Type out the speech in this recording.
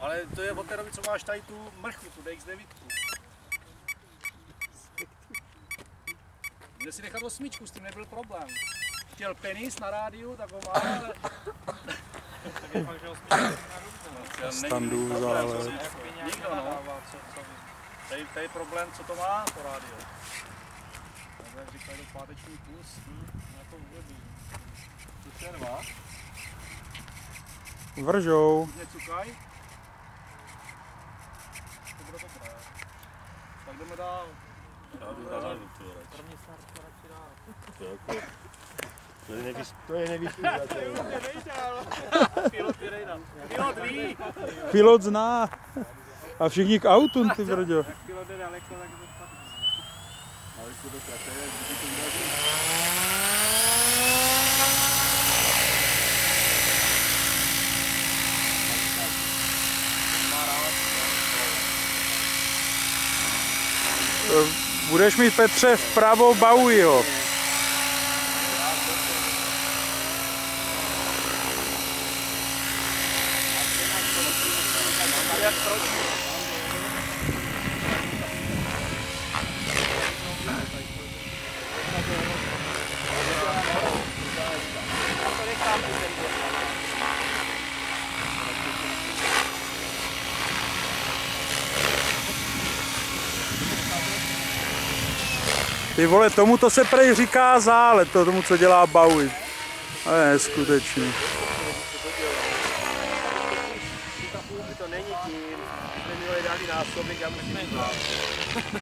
Ale to je od té doby, co máš tady tu mrchu, tu DX9. Měl si nechat 8, s tím nebyl problém. Chtěl penis na rádiu, tak ho má, ale... Tak je fakt, že 8 na Standů zále. Nikdo, no. To je problém, co to má, to rádio. Jak říkají, do páteční plus, na to uvedí. Tu se rvá. Vržou. Necukaj. To bude dobré. Tak jdeme dál. První start radši dál. To je nevyspívatel. Pilot vydejda. Pilot ví. Pilot zná. A všichni k autům, ty brďo. Jak pilot jde daleko, tak to spadne. Ale když to do kraté, když to urazí. Budeš mít, Petře, vpravo Bauiho. Ty vole, tomuto se prej říká zálet, tomu, co dělá Baui. To je neskutečný. To není tím, jsme měli dali násobek, já musím